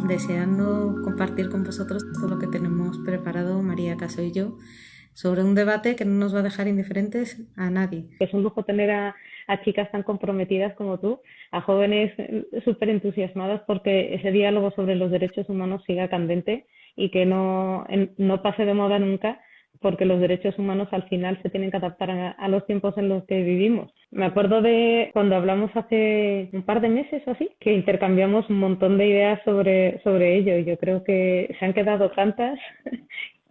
deseando compartir con vosotros todo lo que tenemos preparado, María Caso y yo, sobre un debate que no nos va a dejar indiferentes a nadie. Es un lujo tener a chicas tan comprometidas como tú, a jóvenes súper entusiasmadas porque ese diálogo sobre los derechos humanos siga candente y que no pase de moda nunca, porque los derechos humanos al final se tienen que adaptar a los tiempos en los que vivimos. Me acuerdo de cuando hablamos hace un par de meses o así, que intercambiamos un montón de ideas sobre ello, y yo creo que se han quedado tantas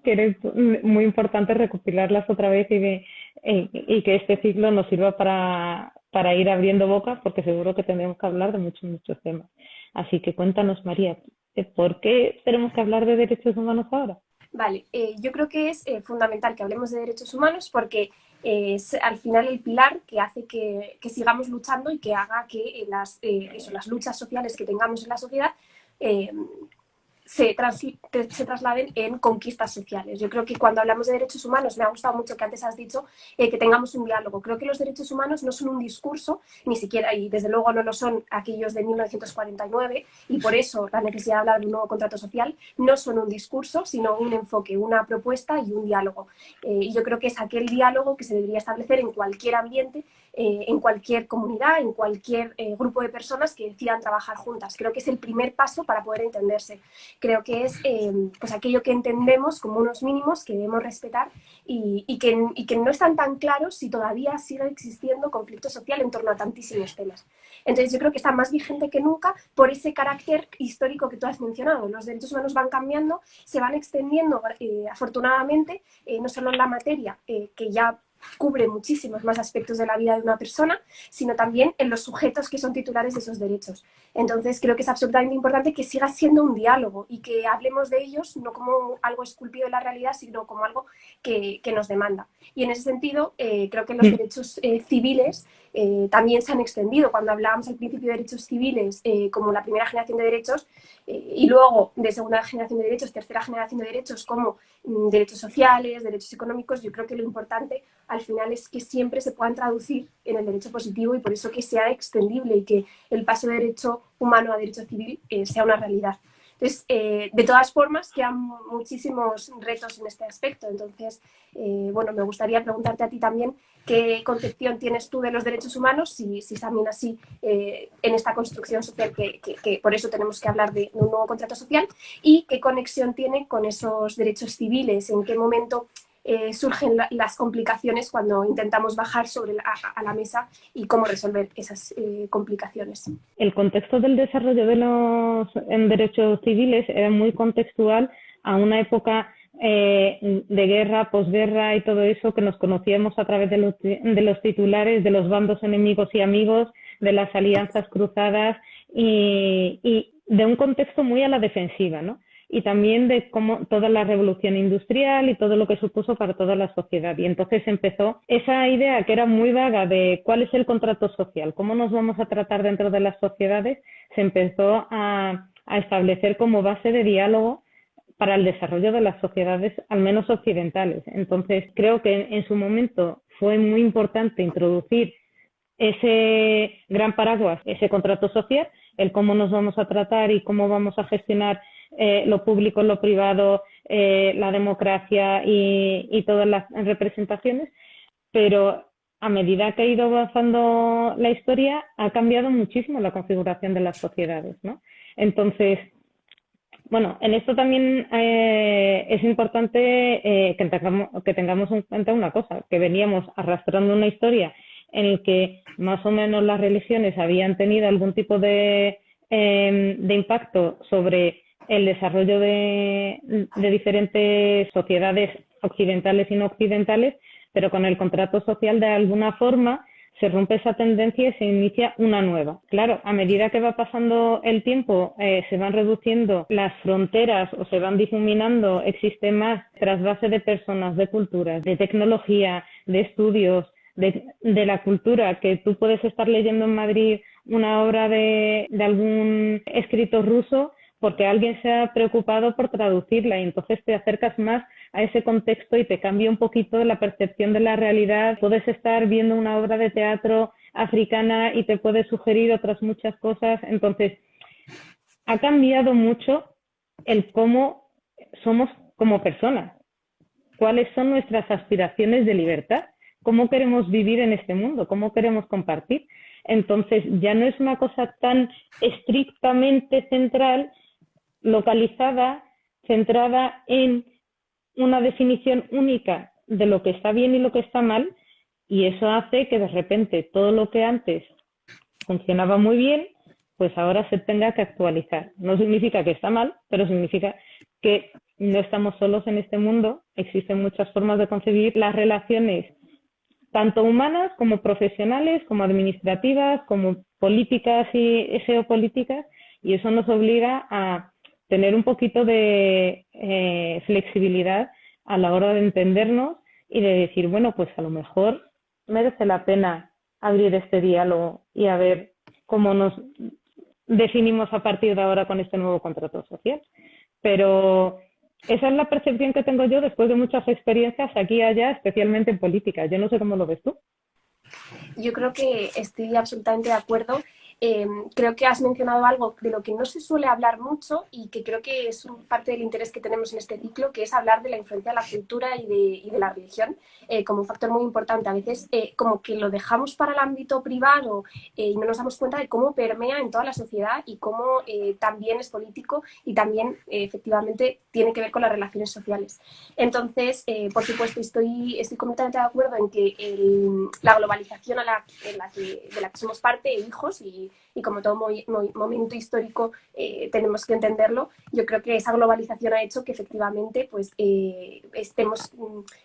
que es muy importante recopilarlas otra vez y que este ciclo nos sirva para ir abriendo boca, porque seguro que tendremos que hablar de muchos temas. Así que cuéntanos, María, ¿por qué tenemos que hablar de derechos humanos ahora? Vale, yo creo que es fundamental que hablemos de derechos humanos porque es al final el pilar que hace que sigamos luchando y que haga que las luchas sociales que tengamos en la sociedad eh, se trasladen en conquistas sociales. Yo creo que cuando hablamos de derechos humanos, me ha gustado mucho que antes has dicho que tengamos un diálogo. Creo que los derechos humanos no son un discurso, ni siquiera, y desde luego no lo son aquellos de 1949, y por eso la necesidad de hablar de un nuevo contrato social, no son un discurso, sino un enfoque, una propuesta y un diálogo. Y yo creo que es aquel diálogo que se debería establecer en cualquier ambiente, en cualquier comunidad, en cualquier grupo de personas que decidan trabajar juntas. Creo que es el primer paso para poder entenderse. Creo que es pues aquello que entendemos como unos mínimos que debemos respetar y que no están tan claros si todavía sigue existiendo conflicto social en torno a tantísimos temas. Entonces yo creo que está más vigente que nunca por ese carácter histórico que tú has mencionado. Los derechos humanos van cambiando, se van extendiendo afortunadamente, no solo en la materia, que ya cubre muchísimos más aspectos de la vida de una persona, sino también en los sujetos que son titulares de esos derechos. Entonces creo que es absolutamente importante que siga siendo un diálogo y que hablemos de ellos no como algo esculpido en la realidad, sino como algo que nos demanda. Y en ese sentido, creo que los derechos civiles también se han extendido. Cuando hablábamos al principio de derechos civiles como la primera generación de derechos y luego de segunda generación de derechos, tercera generación de derechos como derechos sociales, derechos económicos, yo creo que lo importante al final es que siempre se puedan traducir en el derecho positivo y por eso que sea extendible y que el paso de derecho humano a derecho civil sea una realidad. Entonces, de todas formas, quedan muchísimos retos en este aspecto. Entonces, bueno, me gustaría preguntarte a ti también qué concepción tienes tú de los derechos humanos, si es también así en esta construcción social, que por eso tenemos que hablar de un nuevo contrato social, y qué conexión tiene con esos derechos civiles, en qué momento surgen las complicaciones cuando intentamos bajar a la mesa y cómo resolver esas complicaciones. El contexto del desarrollo de los derechos civiles era muy contextual a una época de guerra, posguerra y todo eso, que nos conocíamos a través de los titulares, de los bandos enemigos y amigos, de las alianzas cruzadas y de un contexto muy a la defensiva, ¿no? Y también de cómo toda la revolución industrial y todo lo que supuso para toda la sociedad. Y entonces empezó esa idea que era muy vaga de cuál es el contrato social, cómo nos vamos a tratar dentro de las sociedades, se empezó a establecer como base de diálogo para el desarrollo de las sociedades, al menos occidentales. Entonces creo que en su momento fue muy importante introducir ese gran paraguas, ese contrato social, el cómo nos vamos a tratar y cómo vamos a gestionar lo público, lo privado, la democracia y todas las representaciones, pero a medida que ha ido avanzando la historia ha cambiado muchísimo la configuración de las sociedades, ¿no? Entonces, bueno, en esto también es importante que tengamos en cuenta una cosa, que veníamos arrastrando una historia en la que más o menos las religiones habían tenido algún tipo de impacto sobre el desarrollo de diferentes sociedades occidentales y no occidentales, pero con el contrato social de alguna forma se rompe esa tendencia y se inicia una nueva. Claro, a medida que va pasando el tiempo, se van reduciendo las fronteras o se van difuminando, existe más trasvase de personas, de culturas, de tecnología, de estudios, de la cultura, que tú puedes estar leyendo en Madrid una obra de algún escritor ruso porque alguien se ha preocupado por traducirla y entonces te acercas más a ese contexto y te cambia un poquito la percepción de la realidad. Puedes estar viendo una obra de teatro africana y te puede sugerir otras muchas cosas. Entonces, ha cambiado mucho el cómo somos como personas, cuáles son nuestras aspiraciones de libertad, cómo queremos vivir en este mundo, cómo queremos compartir. Entonces, ya no es una cosa tan estrictamente central, localizada, centrada en una definición única de lo que está bien y lo que está mal, y eso hace que de repente todo lo que antes funcionaba muy bien, pues ahora se tenga que actualizar. No significa que está mal, pero significa que no estamos solos en este mundo, existen muchas formas de concebir las relaciones, tanto humanas como profesionales, como administrativas, como políticas y geopolíticas, y eso nos obliga a tener un poquito de flexibilidad a la hora de entendernos y de decir, bueno, pues a lo mejor merece la pena abrir este diálogo y a ver cómo nos definimos a partir de ahora con este nuevo contrato social. Pero esa es la percepción que tengo yo después de muchas experiencias aquí y allá, especialmente en política. Yo no sé cómo lo ves tú. Yo creo que estoy absolutamente de acuerdo. Creo que has mencionado algo de lo que no se suele hablar mucho y que creo que es parte del interés que tenemos en este ciclo, que es hablar de la influencia de la cultura y de la religión como un factor muy importante. A veces como que lo dejamos para el ámbito privado y no nos damos cuenta de cómo permea en toda la sociedad y cómo también es político y también efectivamente tiene que ver con las relaciones sociales. Entonces, por supuesto, estoy completamente de acuerdo en que la globalización de la que somos parte, hijos, y como todo momento histórico tenemos que entenderlo, yo creo que esa globalización ha hecho que efectivamente pues, estemos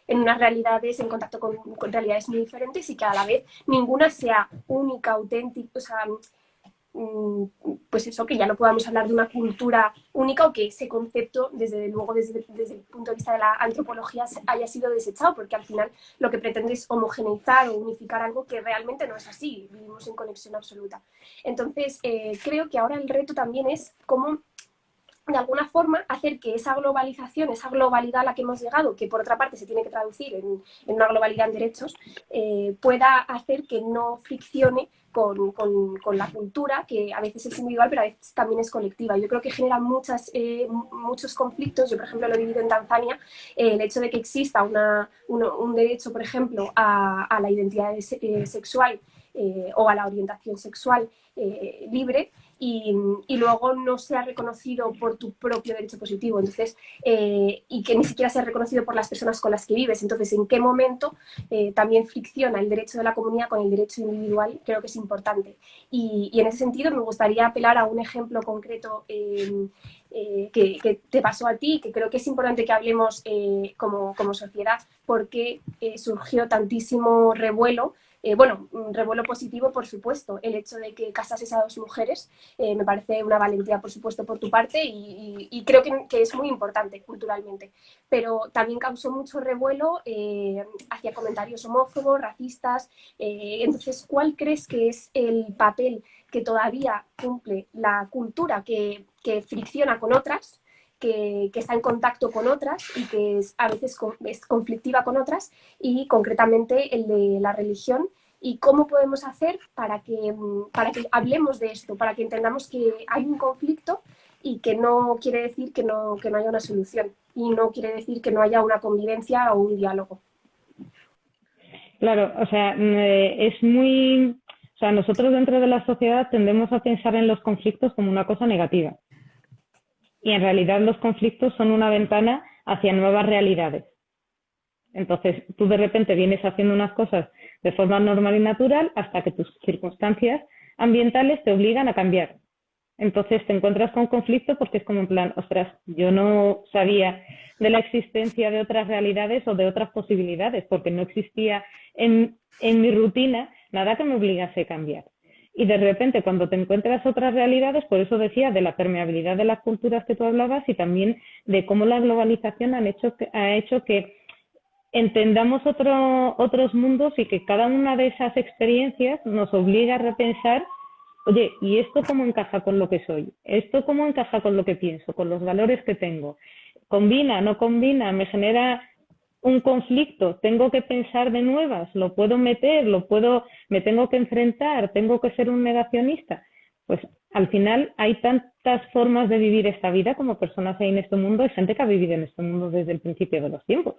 en unas realidades, en contacto con realidades muy diferentes y que a la vez ninguna sea única, auténtica, o sea, pues eso, que ya no podamos hablar de una cultura única o que ese concepto, desde luego desde el punto de vista de la antropología, haya sido desechado, porque al final lo que pretende es homogeneizar o unificar algo que realmente no es así, vivimos en conexión absoluta. Entonces, creo que ahora el reto también es cómo de alguna forma hacer que esa globalización, esa globalidad a la que hemos llegado, que por otra parte se tiene que traducir en una globalidad en derechos, pueda hacer que no friccione con la cultura, que a veces es individual, pero a veces también es colectiva. Yo creo que genera muchos conflictos. Yo, por ejemplo, lo he vivido en Tanzania, el hecho de que exista un derecho, por ejemplo, a la identidad sexual o a la orientación sexual libre, y luego no sea reconocido por tu propio derecho positivo, entonces, y que ni siquiera sea reconocido por las personas con las que vives. Entonces, ¿en qué momento también fricciona el derecho de la comunidad con el derecho individual? Creo que es importante. Y en ese sentido me gustaría apelar a un ejemplo concreto que te pasó a ti, que creo que es importante que hablemos como sociedad, porque surgió tantísimo revuelo. Bueno, un revuelo positivo, por supuesto. El hecho de que casases a dos mujeres me parece una valentía, por supuesto, por tu parte, y creo que es muy importante culturalmente. Pero también causó mucho revuelo hacia comentarios homófobos, racistas. Entonces, ¿cuál crees que es el papel que todavía cumple la cultura que fricciona con otras? Que está en contacto con otras y que a veces es conflictiva con otras, y concretamente el de la religión, y cómo podemos hacer para que hablemos de esto, para que entendamos que hay un conflicto y que no quiere decir que no haya una solución, y no quiere decir que no haya una convivencia o un diálogo. Claro, o sea, es muy... O sea, nosotros dentro de la sociedad tendemos a pensar en los conflictos como una cosa negativa. Y en realidad los conflictos son una ventana hacia nuevas realidades. Entonces, tú de repente vienes haciendo unas cosas de forma normal y natural hasta que tus circunstancias ambientales te obligan a cambiar. Entonces te encuentras con conflicto porque es como en plan, ostras, yo no sabía de la existencia de otras realidades o de otras posibilidades, porque no existía en mi rutina nada que me obligase a cambiar. Y de repente cuando te encuentras otras realidades, por eso decía de la permeabilidad de las culturas que tú hablabas y también de cómo la globalización ha hecho que entendamos otros mundos y que cada una de esas experiencias nos obliga a repensar, oye, ¿y esto cómo encaja con lo que soy? ¿Esto cómo encaja con lo que pienso, con los valores que tengo? ¿Combina, no combina? ¿Me genera un conflicto? ¿Tengo que pensar de nuevas? ¿Lo puedo meter? ¿Me tengo que enfrentar? ¿Tengo que ser un negacionista? Pues al final hay tantas formas de vivir esta vida como personas hay en este mundo, hay gente que ha vivido en este mundo desde el principio de los tiempos.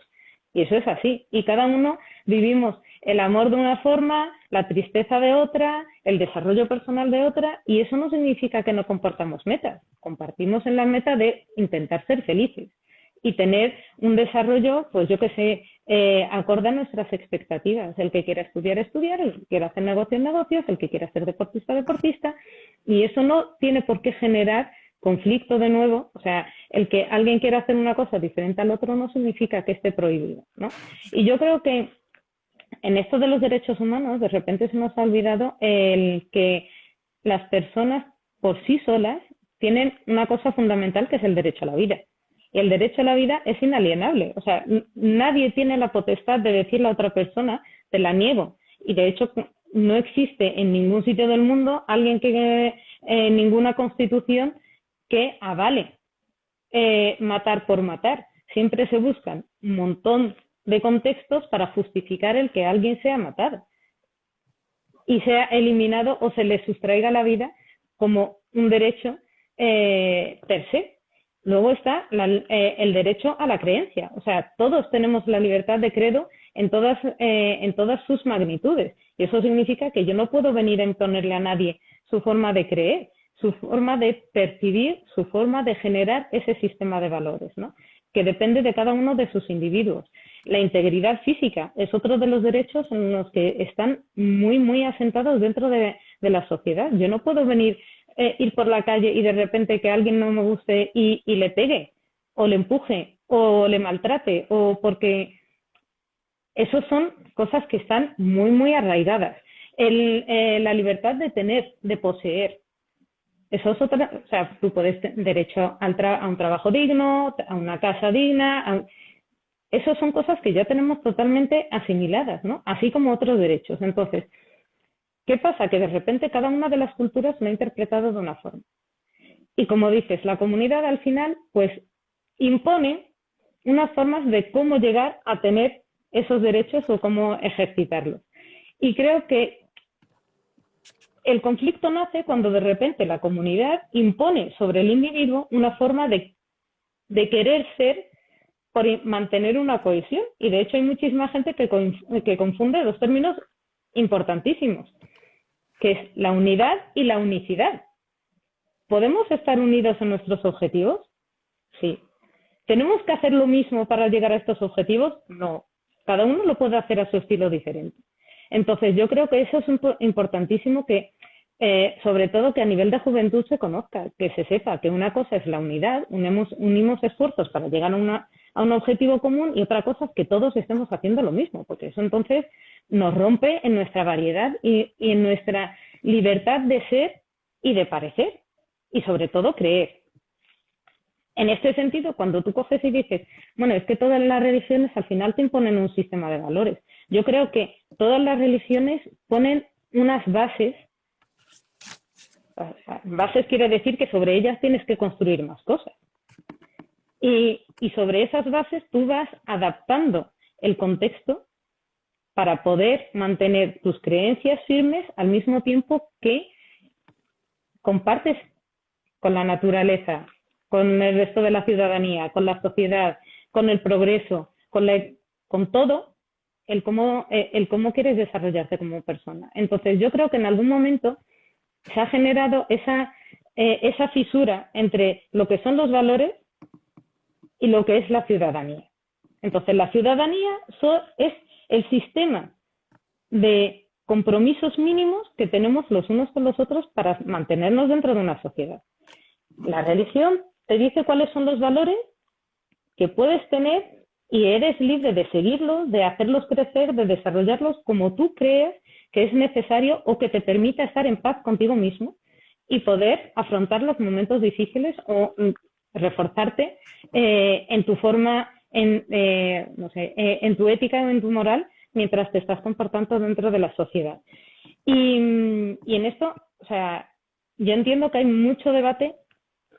Y eso es así. Y cada uno vivimos el amor de una forma, la tristeza de otra, el desarrollo personal de otra, y eso no significa que no compartamos metas. Compartimos en la meta de intentar ser felices y tener un desarrollo, pues yo que sé, acorde a nuestras expectativas. El que quiera estudiar, estudiar, el que quiera hacer negocios, negocios, el que quiera ser deportista, deportista. Y eso no tiene por qué generar conflicto de nuevo. O sea, el que alguien quiera hacer una cosa diferente al otro no significa que esté prohibido, ¿no? Y yo creo que en esto de los derechos humanos, de repente se nos ha olvidado el que las personas por sí solas tienen una cosa fundamental que es el derecho a la vida. Y el derecho a la vida es inalienable. O sea, nadie tiene la potestad de decirle a otra persona, te la niego. Y de hecho, no existe en ningún sitio del mundo alguien que, ninguna constitución que avale matar por matar. Siempre se buscan un montón de contextos para justificar el que alguien sea matado y sea eliminado o se le sustraiga la vida como un derecho per se. Luego está el derecho a la creencia. O sea, todos tenemos la libertad de credo en todas sus magnitudes. Y eso significa que yo no puedo venir a imponerle a nadie su forma de creer, su forma de percibir, su forma de generar ese sistema de valores, ¿no? Que depende de cada uno de sus individuos. La integridad física es otro de los derechos en los que están muy, muy asentados dentro de la sociedad. Yo no puedo venir ir por la calle y de repente que alguien no me guste y le pegue, o le empuje, o le maltrate, o porque esos son cosas que están muy, muy arraigadas. La libertad de tener, de poseer. Eso es otra, o sea, tú puedes tener derecho a un trabajo digno, a una casa digna. Esas son cosas que ya tenemos totalmente asimiladas, ¿no? Así como otros derechos. Entonces, ¿qué pasa? Que de repente cada una de las culturas lo ha interpretado de una forma. Y como dices, la comunidad al final, pues, impone unas formas de cómo llegar a tener esos derechos o cómo ejercitarlos. Y creo que el conflicto nace cuando de repente la comunidad impone sobre el individuo una forma de querer ser por mantener una cohesión. Y de hecho hay muchísima gente que confunde dos términos importantísimos, que es la unidad y la unicidad. ¿Podemos estar unidos en nuestros objetivos? Sí. ¿Tenemos que hacer lo mismo para llegar a estos objetivos? No. Cada uno lo puede hacer a su estilo diferente. Entonces, yo creo que eso es importantísimo que, sobre todo, que a nivel de juventud se conozca, que se sepa que una cosa es la unidad, unimos esfuerzos para llegar a un objetivo común, y otra cosa es que todos estemos haciendo lo mismo, porque eso entonces nos rompe en nuestra variedad y en nuestra libertad de ser y de parecer, y sobre todo creer. En este sentido, cuando tú coges y dices, bueno, es que todas las religiones al final te imponen un sistema de valores. Yo creo que todas las religiones ponen unas bases. Bases quiere decir que sobre ellas tienes que construir más cosas. Y sobre esas bases tú vas adaptando el contexto para poder mantener tus creencias firmes al mismo tiempo que compartes con la naturaleza, con el resto de la ciudadanía, con la sociedad, con el progreso, con todo, el cómo quieres desarrollarte como persona. Entonces, yo creo que en algún momento se ha generado esa fisura entre lo que son los valores y lo que es la ciudadanía. Entonces, la ciudadanía es el sistema de compromisos mínimos que tenemos los unos con los otros para mantenernos dentro de una sociedad. La religión te dice cuáles son los valores que puedes tener y eres libre de seguirlos, de hacerlos crecer, de desarrollarlos como tú crees que es necesario o que te permita estar en paz contigo mismo y poder afrontar los momentos difíciles o reforzarte en tu forma, en tu ética o en tu moral mientras te estás comportando dentro de la sociedad. Y en esto, o sea, yo entiendo que hay mucho debate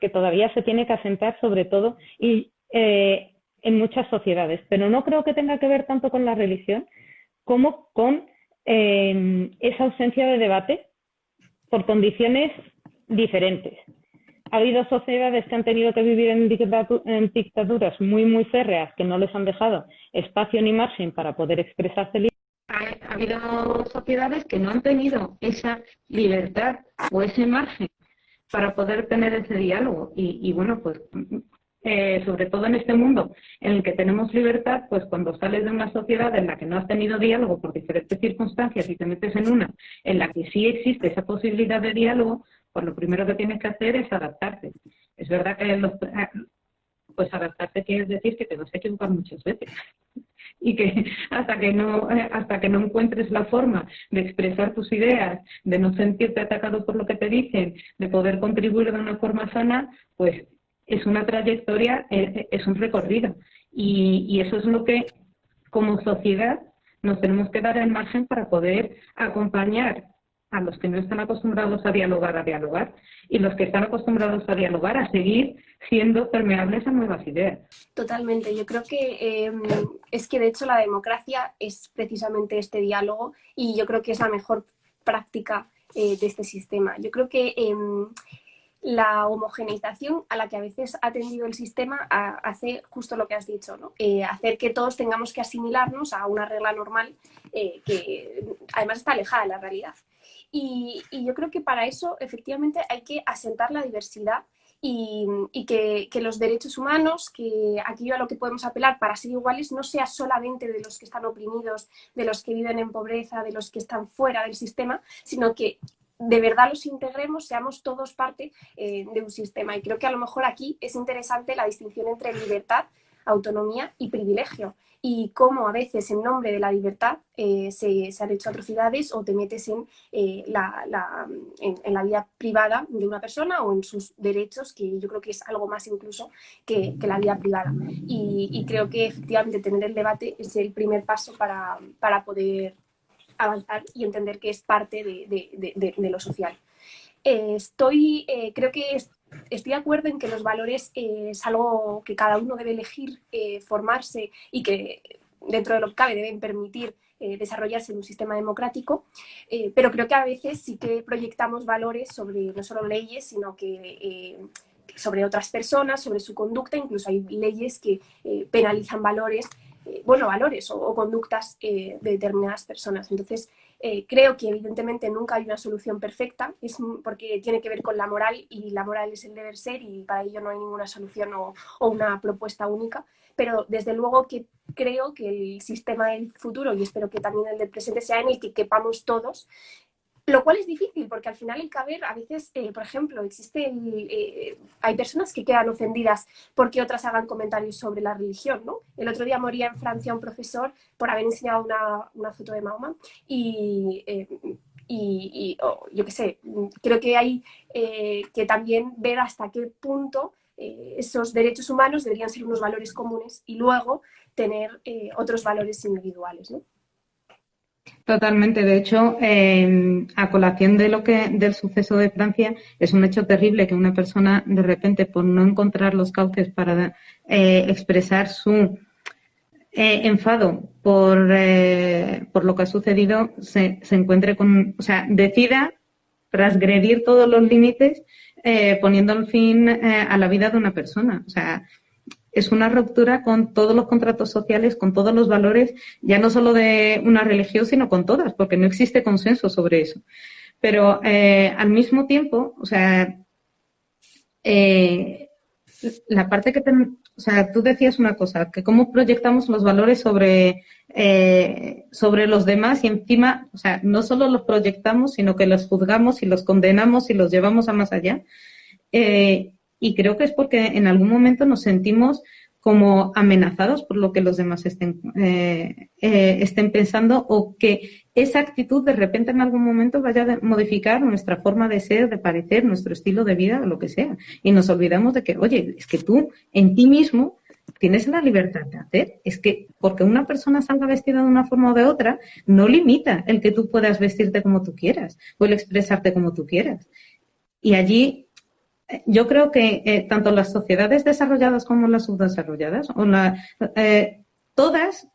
que todavía se tiene que asentar, sobre todo y en muchas sociedades, pero no creo que tenga que ver tanto con la religión como con esa ausencia de debate por condiciones diferentes. Ha habido sociedades que han tenido que vivir en dictaduras muy, muy férreas que no les han dejado espacio ni margen para poder expresarse libremente. Ha habido sociedades que no han tenido esa libertad o ese margen para poder tener ese diálogo. Y bueno, pues sobre todo en este mundo en el que tenemos libertad, pues cuando sales de una sociedad en la que no has tenido diálogo por diferentes circunstancias y te metes en una en la que sí existe esa posibilidad de diálogo, pues lo primero que tienes que hacer es adaptarte. Es verdad que pues adaptarte quiere decir que te vas a equivocar muchas veces y que hasta que no encuentres la forma de expresar tus ideas, de no sentirte atacado por lo que te dicen, de poder contribuir de una forma sana, pues es una trayectoria, es un recorrido. Y eso es lo que, como sociedad, nos tenemos que dar el margen para poder acompañar a los que no están acostumbrados a dialogar, y los que están acostumbrados a dialogar a seguir siendo permeables a nuevas ideas. Totalmente. Yo creo que es que, de hecho, la democracia es precisamente este diálogo y yo creo que es la mejor práctica de este sistema. Yo creo que la homogeneización a la que a veces ha tendido el sistema hace justo lo que has dicho, ¿no? Hacer que todos tengamos que asimilarnos a una regla normal que además está alejada de la realidad. Y yo creo que para eso efectivamente hay que asentar la diversidad y que los derechos humanos, que aquello a lo que podemos apelar para ser iguales, no sea solamente de los que están oprimidos, de los que viven en pobreza, de los que están fuera del sistema, sino que de verdad los integremos, seamos todos parte de un sistema. Y creo que a lo mejor aquí es interesante la distinción entre libertad, autonomía y privilegio. Y cómo a veces en nombre de la libertad se han hecho atrocidades o te metes en la vida privada de una persona o en sus derechos, que yo creo que es algo más incluso que la vida privada. Y creo que efectivamente tener el debate es el primer paso para poder avanzar y entender que es parte de lo social. Creo que estoy de acuerdo en que los valores es algo que cada uno debe elegir formarse y que dentro de lo que cabe deben permitir desarrollarse en un sistema democrático, pero creo que a veces sí que proyectamos valores sobre no solo leyes, sino que sobre otras personas, sobre su conducta. Incluso hay leyes que penalizan valores o conductas de determinadas personas. Entonces, creo que evidentemente nunca hay una solución perfecta, porque tiene que ver con la moral, y la moral es el deber ser, y para ello no hay ninguna solución o una propuesta única. Pero desde luego que creo que el sistema del futuro, y espero que también el del presente, sea en el que quepamos todos. Lo cual es difícil, porque al final el caber, a veces, por ejemplo, hay personas que quedan ofendidas porque otras hagan comentarios sobre la religión, ¿no? El otro día moría en Francia un profesor por haber enseñado una foto de Mahoma yo qué sé, creo que hay que también ver hasta qué punto esos derechos humanos deberían ser unos valores comunes y luego tener otros valores individuales, ¿no? Totalmente. De hecho, a colación del suceso de Francia, es un hecho terrible que una persona, de repente, por no encontrar los cauces para expresar su enfado por lo que ha sucedido, se encuentre decida transgredir todos los límites poniendo el fin a la vida de una persona. O sea, es una ruptura con todos los contratos sociales, con todos los valores, ya no solo de una religión, sino con todas, porque no existe consenso sobre eso. Pero al mismo tiempo, o sea, la parte que tú decías una cosa, que cómo proyectamos los valores sobre los demás, y encima, o sea, no solo los proyectamos, sino que los juzgamos y los condenamos y los llevamos a más allá. Y creo que es porque en algún momento nos sentimos como amenazados por lo que los demás estén pensando, o que esa actitud de repente en algún momento vaya a modificar nuestra forma de ser, de parecer, nuestro estilo de vida o lo que sea. Y nos olvidamos de que, oye, es que tú en ti mismo tienes la libertad de hacer. Es que porque una persona salga vestida de una forma o de otra no limita el que tú puedas vestirte como tú quieras o el expresarte como tú quieras. Y allí yo creo que tanto las sociedades desarrolladas como las subdesarrolladas, todas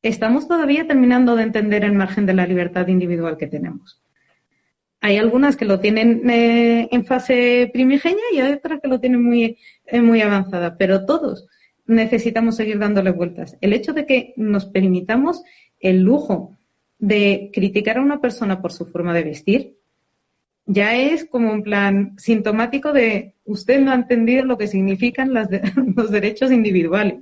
estamos todavía terminando de entender el margen de la libertad individual que tenemos. Hay algunas que lo tienen en fase primigenia y hay otras que lo tienen muy avanzada, pero todos necesitamos seguir dándole vueltas. El hecho de que nos permitamos el lujo de criticar a una persona por su forma de vestir ya es como un plan sintomático de usted no ha entendido lo que significan los derechos individuales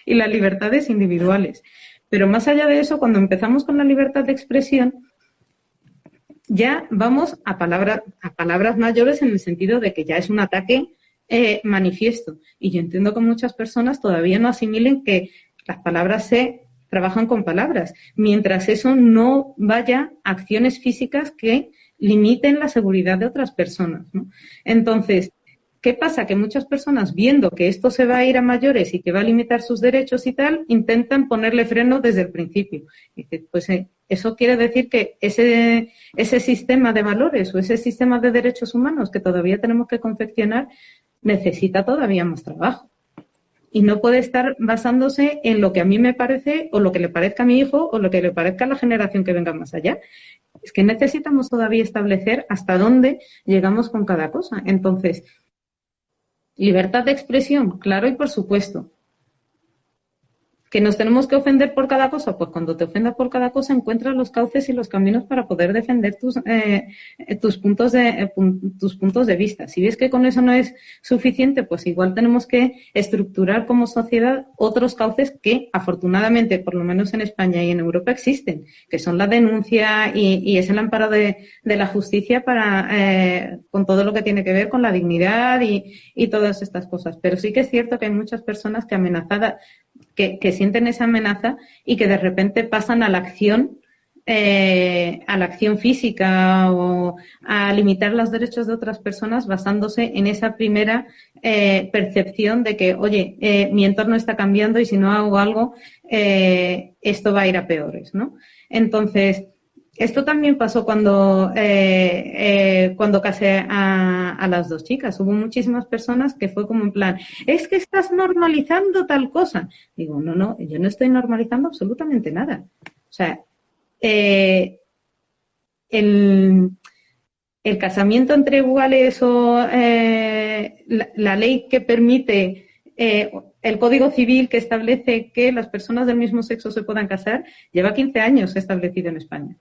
y las libertades individuales. Pero más allá de eso, cuando empezamos con la libertad de expresión, ya vamos a palabras mayores en el sentido de que ya es un ataque manifiesto. Y yo entiendo que muchas personas todavía no asimilen que las palabras se trabajan con palabras, mientras eso no vaya a acciones físicas que limiten la seguridad de otras personas, ¿no? Entonces, ¿qué pasa? Que muchas personas, viendo que esto se va a ir a mayores y que va a limitar sus derechos y tal, intentan ponerle freno desde el principio. Y pues eso quiere decir que ese sistema de valores o ese sistema de derechos humanos que todavía tenemos que confeccionar necesita todavía más trabajo. Y no puede estar basándose en lo que a mí me parece o lo que le parezca a mi hijo o lo que le parezca a la generación que venga más allá. Es que necesitamos todavía establecer hasta dónde llegamos con cada cosa. Entonces, libertad de expresión, claro y por supuesto. ¿Que nos tenemos que ofender por cada cosa? Pues cuando te ofendas por cada cosa encuentras los cauces y los caminos para poder defender tus puntos de vista. Si ves que con eso no es suficiente, pues igual tenemos que estructurar como sociedad otros cauces que afortunadamente, por lo menos en España y en Europa, existen, que son la denuncia y es el amparo de la justicia con todo lo que tiene que ver con la dignidad y todas estas cosas. Pero sí que es cierto que hay muchas personas que amenazadas que sienten esa amenaza y que de repente pasan a la acción física o a limitar los derechos de otras personas basándose en esa primera percepción de que, oye, mi entorno está cambiando y si no hago algo, esto va a ir a peores, ¿no? Entonces, esto también pasó cuando casé a las dos chicas. Hubo muchísimas personas que fue como en plan, es que estás normalizando tal cosa. Digo, no, yo no estoy normalizando absolutamente nada. O sea, el casamiento entre iguales o la ley que permite el Código Civil que establece que las personas del mismo sexo se puedan casar, lleva 15 años establecido en España.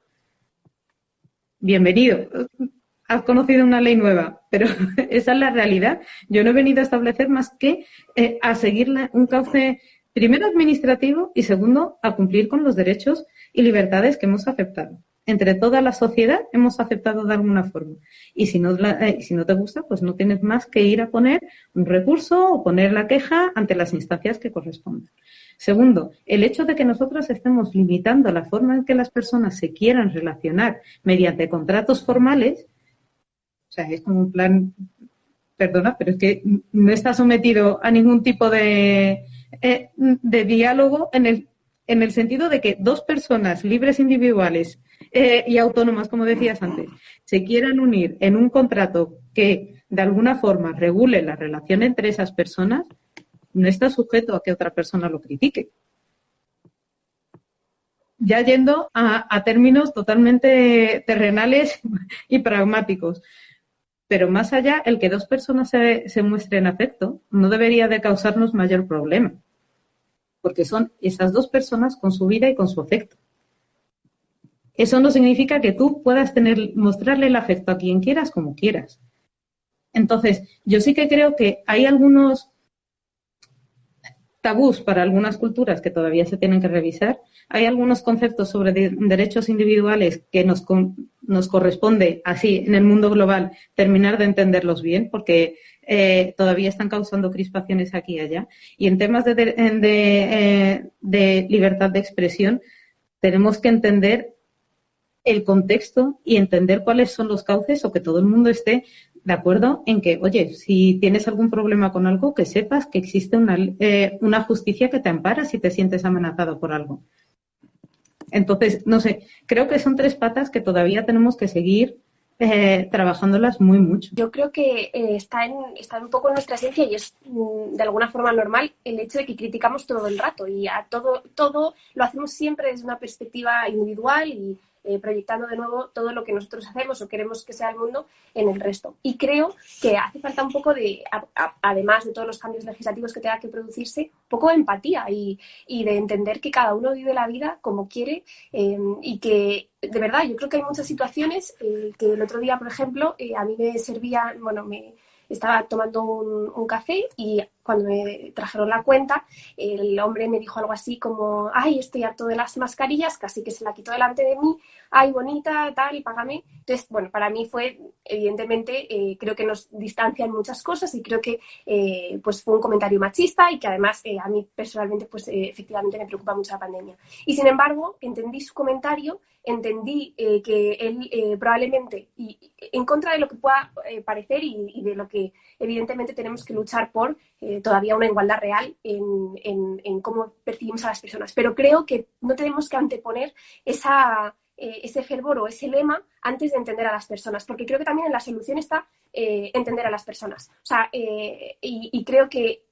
Bienvenido, has conocido una ley nueva, pero esa es la realidad. Yo no he venido a establecer más que a seguir un cauce, primero administrativo y segundo a cumplir con los derechos y libertades que hemos aceptado. Entre toda la sociedad hemos aceptado de alguna forma. Y si no te gusta, pues no tienes más que ir a poner un recurso o poner la queja ante las instancias que correspondan. Segundo, el hecho de que nosotros estemos limitando la forma en que las personas se quieran relacionar mediante contratos formales, o sea, es como un plan, perdona, pero es que no está sometido a ningún tipo de diálogo en el sentido de que dos personas libres individuales y autónomas, como decías antes, se quieran unir en un contrato que de alguna forma regule la relación entre esas personas, no está sujeto a que otra persona lo critique. Ya yendo a términos totalmente terrenales y pragmáticos. Pero más allá, el que dos personas se muestren afecto no debería de causarnos mayor problema. Porque son esas dos personas con su vida y con su afecto. Eso no significa que tú puedas mostrarle el afecto a quien quieras como quieras. Entonces, yo sí que creo que hay algunos tabús para algunas culturas que todavía se tienen que revisar. Hay algunos conceptos sobre derechos individuales que nos corresponde, así, en el mundo global, terminar de entenderlos bien, porque todavía están causando crispaciones aquí y allá. Y en temas de libertad de expresión, tenemos que entender el contexto y entender cuáles son los cauces o que todo el mundo esté de acuerdo en que, oye, si tienes algún problema con algo, que sepas que existe una justicia que te ampara si te sientes amenazado por algo. Entonces, no sé, creo que son tres patas que todavía tenemos que seguir trabajándolas muy mucho. Yo creo que está un poco en nuestra esencia y es de alguna forma normal el hecho de que criticamos todo el rato y a todo lo hacemos siempre desde una perspectiva individual y proyectando de nuevo todo lo que nosotros hacemos o queremos que sea el mundo en el resto. Y creo que hace falta un poco de, además de todos los cambios legislativos que tenga que producirse, un poco de empatía y de entender que cada uno vive la vida como quiere, y que, de verdad, yo creo que hay muchas situaciones que el otro día, por ejemplo, a mí me servía, bueno, estaba tomando un café y cuando me trajeron la cuenta, el hombre me dijo algo así como, ay, estoy harto de las mascarillas, casi que se la quitó delante de mí, ay, bonita, tal, págame. Entonces, bueno, para mí fue, evidentemente, creo que nos distancian muchas cosas y creo que pues fue un comentario machista y que además a mí personalmente, pues efectivamente me preocupa mucho la pandemia. Y sin embargo, entendí su comentario, entendí que él probablemente, y en contra de lo que pueda parecer y de lo que evidentemente tenemos que luchar por todavía una igualdad real en cómo percibimos a las personas. Pero creo que no tenemos que anteponer ese fervor o ese lema antes de entender a las personas, porque creo que también en la solución está entender a las personas. O sea, y creo que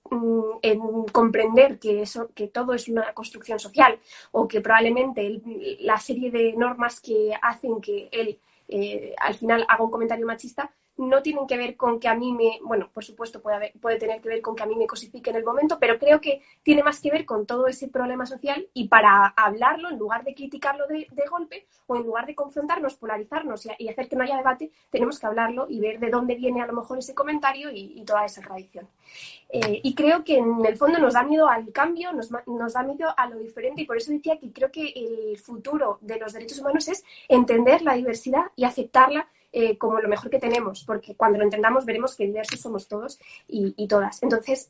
en comprender que todo es una construcción social o que probablemente la serie de normas que hacen que él al final haga un comentario machista no tienen que ver con que a mí bueno, por supuesto puede tener que ver con que a mí me cosifique en el momento, pero creo que tiene más que ver con todo ese problema social y para hablarlo, en lugar de criticarlo de golpe o en lugar de confrontarnos, polarizarnos y hacer que no haya debate, tenemos que hablarlo y ver de dónde viene a lo mejor ese comentario y toda esa tradición. Y creo que en el fondo nos da miedo al cambio, nos da miedo a lo diferente y por eso decía que creo que el futuro de los derechos humanos es entender la diversidad y aceptarla como lo mejor que tenemos, porque cuando lo entendamos veremos que diversos somos todos y todas. Entonces,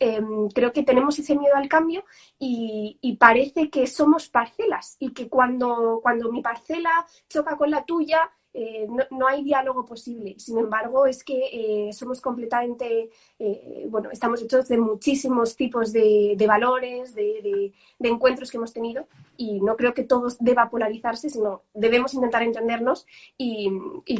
creo que tenemos ese miedo al cambio y parece que somos parcelas y que cuando mi parcela choca con la tuya, no hay diálogo posible. Sin embargo, es que somos completamente, bueno, estamos hechos de muchísimos tipos de valores, de encuentros que hemos tenido y no creo que todo deba polarizarse, sino debemos intentar entendernos y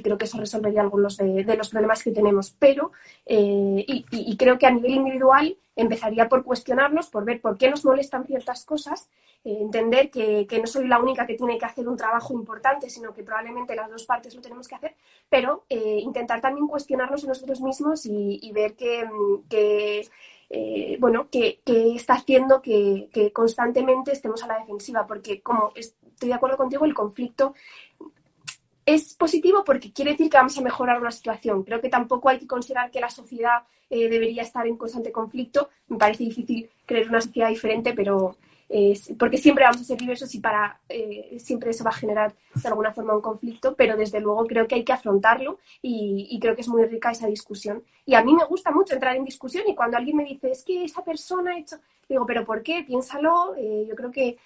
creo que eso resolvería algunos de los problemas que tenemos. Pero, y creo que a nivel individual empezaría por cuestionarnos, por ver por qué nos molestan ciertas cosas, entender que no soy la única que tiene que hacer un trabajo importante, sino que probablemente las dos partes lo tenemos que hacer, pero intentar también cuestionarnos a nosotros mismos y ver bueno, que está haciendo que constantemente estemos a la defensiva, porque como estoy de acuerdo contigo, el conflicto es positivo porque quiere decir que vamos a mejorar una situación. Creo que tampoco hay que considerar que la sociedad debería estar en constante conflicto. Me parece difícil crear una sociedad diferente, pero porque siempre vamos a ser diversos y siempre eso va a generar de alguna forma un conflicto, pero desde luego creo que hay que afrontarlo y creo que es muy rica esa discusión. Y a mí me gusta mucho entrar en discusión y cuando alguien me dice, es que esa persona ha hecho... Digo, ¿pero por qué? Piénsalo. Yo creo que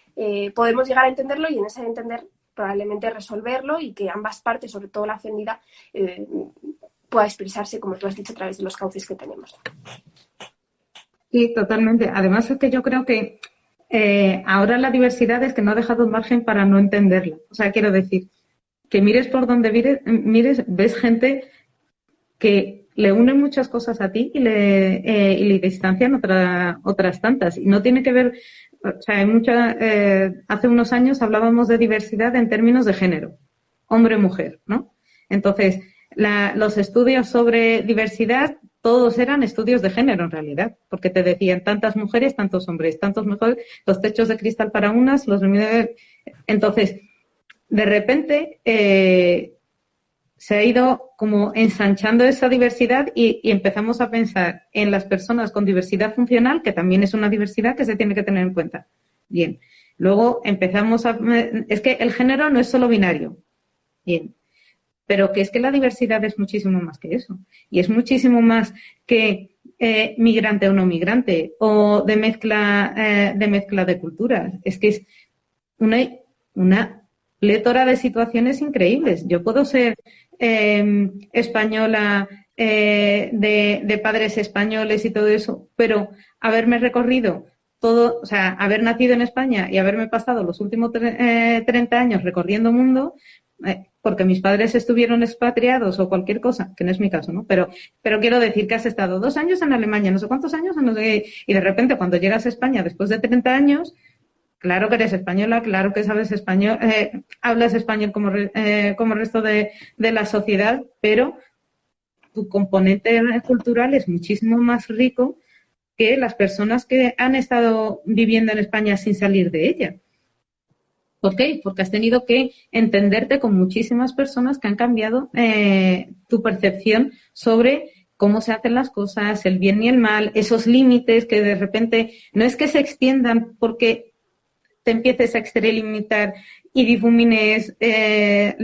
podemos llegar a entenderlo y en ese entender probablemente resolverlo y que ambas partes, sobre todo la ofendida, pueda expresarse, como tú has dicho, a través de los cauces que tenemos. Sí, totalmente. Además es que yo creo que ahora la diversidad es que no ha dejado margen para no entenderla. O sea, quiero decir, que mires por donde mires, ves gente que le unen muchas cosas a ti y le distancian otras tantas. Y no tiene que ver, o sea, hace unos años hablábamos de diversidad en términos de género, hombre-mujer, ¿no? Entonces, los estudios sobre diversidad, todos eran estudios de género en realidad, porque te decían tantas mujeres, tantos hombres, tantos mejores, los techos de cristal para unas, entonces, de repente, se ha ido como ensanchando esa diversidad y empezamos a pensar en las personas con diversidad funcional, que también es una diversidad que se tiene que tener en cuenta. Bien. Luego empezamos es que el género no es solo binario. Bien. Pero que es que la diversidad es muchísimo más que eso. Y es muchísimo más que migrante o no migrante o de mezcla de culturas. Es que es una plétora de situaciones increíbles. Yo puedo ser española, de padres españoles y todo eso, pero haberme recorrido todo, o sea, haber nacido en España y haberme pasado los últimos 30 años recorriendo mundo, porque mis padres estuvieron expatriados o cualquier cosa, que no es mi caso, ¿no? Pero quiero decir que has estado 2 años en Alemania, no sé cuántos años, no sé, y de repente cuando llegas a España después de 30 años, claro que eres española, claro que sabes español, hablas español como el resto de la sociedad, pero tu componente cultural es muchísimo más rico que las personas que han estado viviendo en España sin salir de ella. ¿Por qué? Porque has tenido que entenderte con muchísimas personas que han cambiado tu percepción sobre cómo se hacen las cosas, el bien y el mal, esos límites que de repente no es que se extiendan porque te empieces a extralimitar y difumines el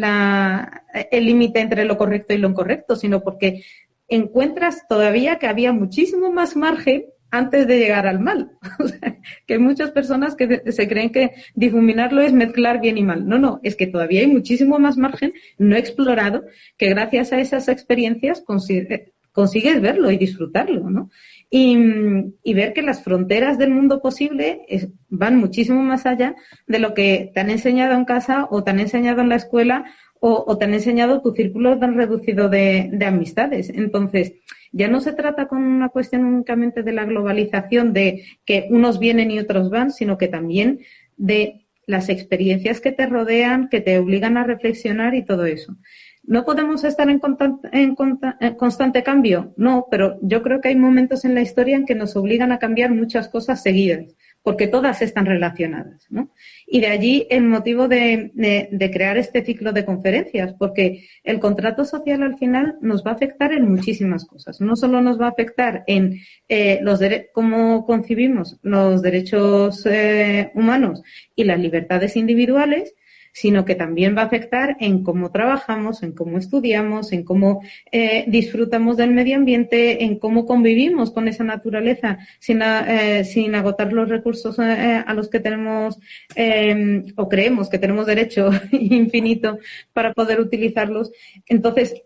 límite entre lo correcto y lo incorrecto, sino porque encuentras todavía que había muchísimo más margen antes de llegar al mal. O sea, que hay muchas personas que se creen que difuminarlo es mezclar bien y mal. No, no, es que todavía hay muchísimo más margen no explorado que gracias a esas experiencias consigues verlo y disfrutarlo, ¿no? Y ver que las fronteras del mundo posible van muchísimo más allá de lo que te han enseñado en casa o te han enseñado en la escuela o te han enseñado tu círculo tan reducido de amistades. Entonces, ya no se trata con una cuestión únicamente de la globalización, de que unos vienen y otros van, sino que también de las experiencias que te rodean, que te obligan a reflexionar y todo eso. ¿No podemos estar en constante cambio? No, pero yo creo que hay momentos en la historia en que nos obligan a cambiar muchas cosas seguidas, porque todas están relacionadas, ¿no? Y de allí el motivo de crear este ciclo de conferencias, porque el contrato social al final nos va a afectar en muchísimas cosas. No solo nos va a afectar en cómo concibimos los derechos humanos y las libertades individuales, sino que también va a afectar en cómo trabajamos, en cómo estudiamos, en cómo disfrutamos del medio ambiente, en cómo convivimos con esa naturaleza sin agotar los recursos a los que tenemos o creemos que tenemos derecho infinito para poder utilizarlos. Entonces,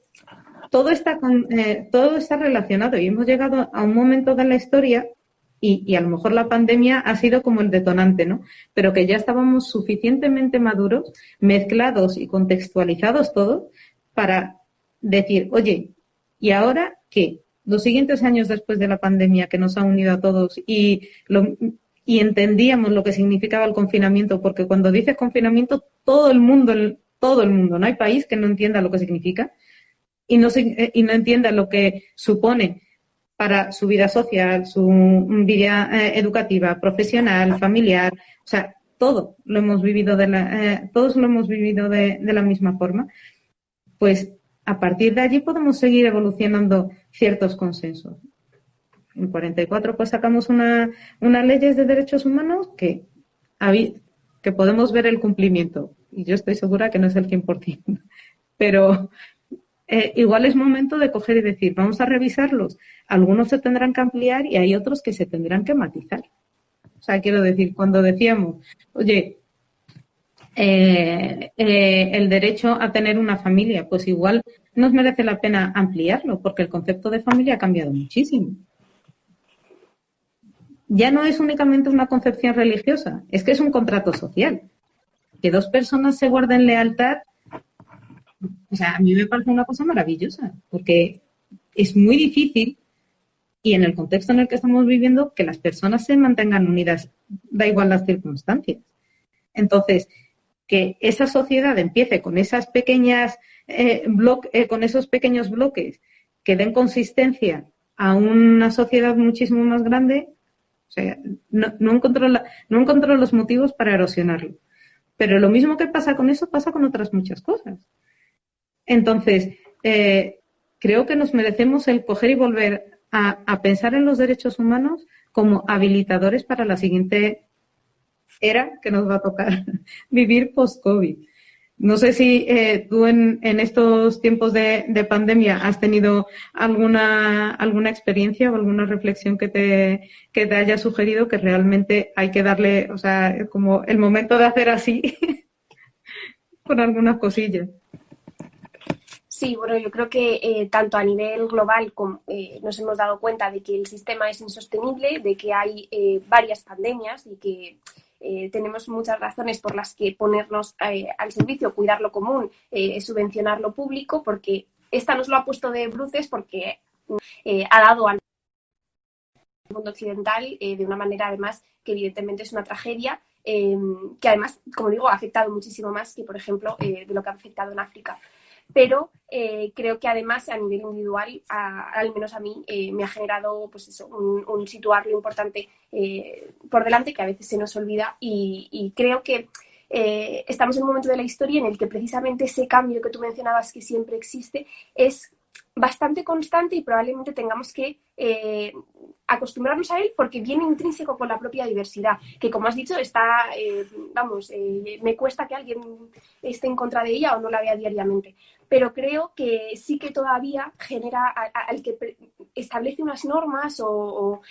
todo está relacionado y hemos llegado a un momento de la historia y a lo mejor la pandemia ha sido como el detonante, ¿no? Pero que ya estábamos suficientemente maduros, mezclados y contextualizados todos para decir, oye, ¿y ahora qué? Los siguientes años después de la pandemia que nos ha unido a todos y entendíamos lo que significaba el confinamiento, porque cuando dices confinamiento, todo el mundo, no hay país que no entienda lo que significa y no entienda lo que supone para su vida social, su vida educativa, profesional, familiar, o sea, todo lo hemos vivido todos lo hemos vivido de la misma forma, pues a partir de allí podemos seguir evolucionando ciertos consensos. En 44 pues sacamos unas leyes de derechos humanos que podemos ver el cumplimiento, y yo estoy segura que no es el 100%, pero igual es momento de coger y decir, vamos a revisarlos. Algunos se tendrán que ampliar y hay otros que se tendrán que matizar. O sea, quiero decir, cuando decíamos, oye, el derecho a tener una familia, pues igual nos merece la pena ampliarlo, porque el concepto de familia ha cambiado muchísimo. Ya no es únicamente una concepción religiosa, es que es un contrato social. Que dos personas se guarden lealtad, o sea, a mí me parece una cosa maravillosa, porque es muy difícil, y en el contexto en el que estamos viviendo, que las personas se mantengan unidas, da igual las circunstancias. Entonces, que esa sociedad empiece con esas pequeñas con esos pequeños bloques que den consistencia a una sociedad muchísimo más grande, o sea, no encontró los motivos para erosionarlo. Pero lo mismo que pasa con eso pasa con otras muchas cosas. Entonces, creo que nos merecemos el coger y volver a pensar en los derechos humanos como habilitadores para la siguiente era que nos va a tocar vivir post-COVID. No sé si tú en estos tiempos de pandemia has tenido alguna experiencia o alguna reflexión que te haya sugerido que realmente hay que darle, o sea, como el momento de hacer así con algunas cosillas. Sí, bueno, yo creo que tanto a nivel global como, nos hemos dado cuenta de que el sistema es insostenible, de que hay varias pandemias y que tenemos muchas razones por las que ponernos al servicio, cuidar lo común, subvencionar lo público, porque esta nos lo ha puesto de bruces porque ha dado al mundo occidental de una manera además que evidentemente es una tragedia que además, como digo, ha afectado muchísimo más que, por ejemplo, de lo que ha afectado en África. Pero creo que además a nivel individual, al menos a mí, me ha generado pues eso, un situarlo importante por delante que a veces se nos olvida y creo que estamos en un momento de la historia en el que precisamente ese cambio que tú mencionabas que siempre existe es bastante constante y probablemente tengamos que acostumbrarnos a él porque viene intrínseco con la propia diversidad, que como has dicho está, me cuesta que alguien esté en contra de ella o no la vea diariamente, pero creo que sí que todavía genera al que establece unas normas o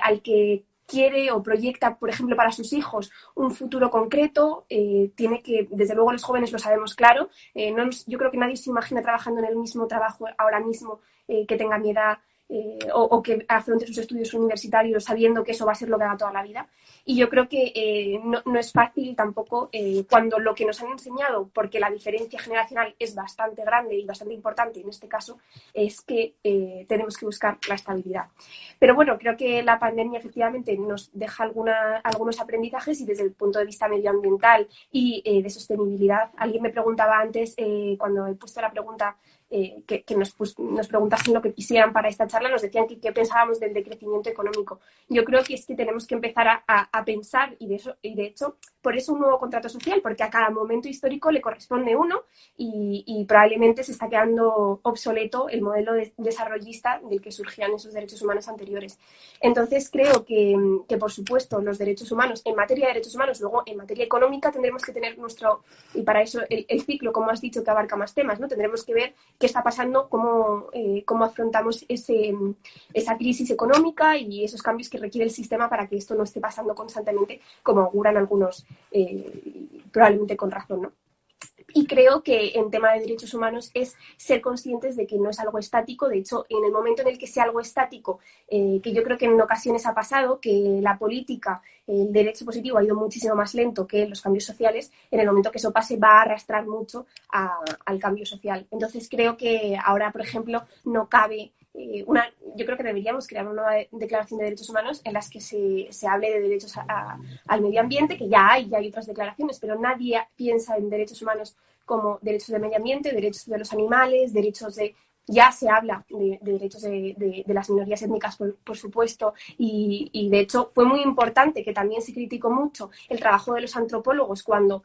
al que quiere o proyecta, por ejemplo, para sus hijos un futuro concreto, tiene que, desde luego los jóvenes lo sabemos claro, yo creo que nadie se imagina trabajando en el mismo trabajo ahora mismo que tenga mi edad o que afronte sus estudios universitarios sabiendo que eso va a ser lo que haga toda la vida. Y yo creo que no es fácil tampoco cuando lo que nos han enseñado, porque la diferencia generacional es bastante grande y bastante importante en este caso, es que tenemos que buscar la estabilidad. Pero bueno, creo que la pandemia efectivamente nos deja algunos aprendizajes y desde el punto de vista medioambiental y de sostenibilidad. Alguien me preguntaba antes, cuando he puesto la pregunta, que nos preguntasen lo que quisieran para esta charla, nos decían que qué pensábamos del decrecimiento económico. Yo creo que es que tenemos que empezar a pensar, y de hecho, por eso un nuevo contrato social, porque a cada momento histórico le corresponde uno y probablemente se está quedando obsoleto el modelo desarrollista del que surgían esos derechos humanos anteriores. Entonces, creo que por supuesto, los derechos humanos, en materia de derechos humanos, luego en materia económica tendremos que tener y para eso el ciclo, como has dicho, que abarca más temas, ¿no? Tendremos que ver qué está pasando, cómo afrontamos esa crisis económica y esos cambios que requiere el sistema para que esto no esté pasando constantemente, como auguran algunos, probablemente con razón, ¿no? Y creo que en tema de derechos humanos es ser conscientes de que no es algo estático. De hecho, en el momento en el que sea algo estático, que yo creo que en ocasiones ha pasado, que la política, el derecho positivo ha ido muchísimo más lento que los cambios sociales, en el momento que eso pase va a arrastrar mucho al cambio social. Entonces creo que ahora, por ejemplo, no cabe yo creo que deberíamos crear una nueva declaración de derechos humanos en las que se hable de derechos al medio ambiente, que ya hay otras declaraciones, pero nadie piensa en derechos humanos como derechos del medio ambiente, derechos de los animales, ya se habla de derechos de las minorías étnicas, por supuesto, y de hecho fue muy importante que también se criticó mucho el trabajo de los antropólogos cuando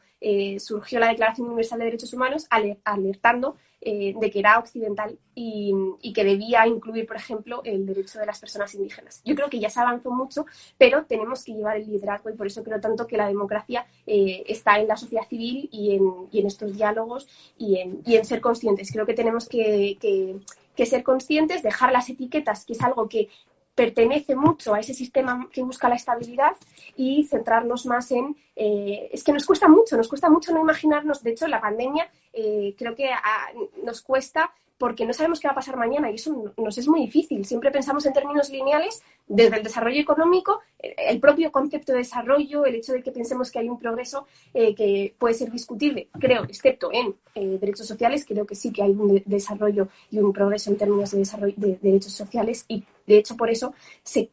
surgió la Declaración Universal de Derechos Humanos, alertando de que era occidental y que debía incluir, por ejemplo, el derecho de las personas indígenas. Yo creo que ya se avanzó mucho, pero tenemos que llevar el liderazgo y por eso creo tanto que la democracia está en la sociedad civil y en estos diálogos y en ser conscientes. Creo que tenemos que ser conscientes, dejar las etiquetas, que es algo que pertenece mucho a ese sistema que busca la estabilidad y centrarnos más es que nos cuesta mucho no imaginarnos. De hecho, la pandemia creo que nos cuesta porque no sabemos qué va a pasar mañana y eso nos es muy difícil. Siempre pensamos en términos lineales desde el desarrollo económico, el propio concepto de desarrollo, el hecho de que pensemos que hay un progreso que puede ser discutible, creo, excepto en derechos sociales, creo que sí que hay un desarrollo y un progreso en términos de desarrollo de derechos sociales y de hecho por eso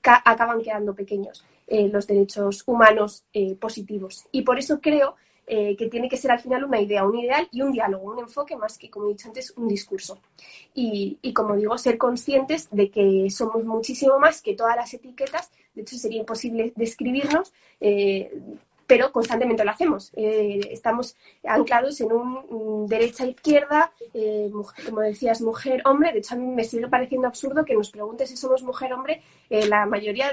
acaban quedando pequeños los derechos humanos positivos. Y por eso creo que tiene que ser al final una idea, un ideal y un diálogo, un enfoque más que, como he dicho antes, un discurso. Y como digo, ser conscientes de que somos muchísimo más que todas las etiquetas. De hecho, sería imposible describirnos, pero constantemente lo hacemos. Estamos anclados en un derecha-izquierda, como decías, mujer-hombre. De hecho, a mí me sigue pareciendo absurdo que nos pregunte si somos mujer-hombre. La mayoría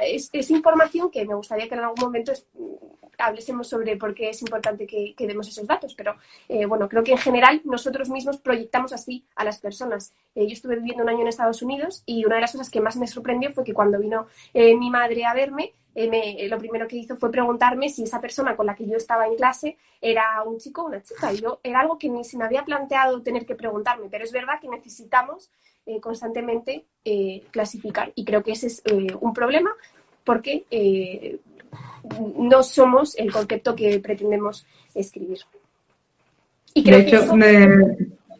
es información que me gustaría que en algún momento hablésemos sobre por qué es importante que demos esos datos, pero bueno, creo que en general nosotros mismos proyectamos así a las personas. Yo estuve viviendo un año en Estados Unidos y una de las cosas que más me sorprendió fue que cuando vino mi madre a verme, lo primero que hizo fue preguntarme si esa persona con la que yo estaba en clase era un chico o una chica. Y era algo que ni se me había planteado tener que preguntarme, pero es verdad que necesitamos constantemente clasificar y creo que ese es un problema porque no somos el concepto que pretendemos escribir. Y creo de hecho,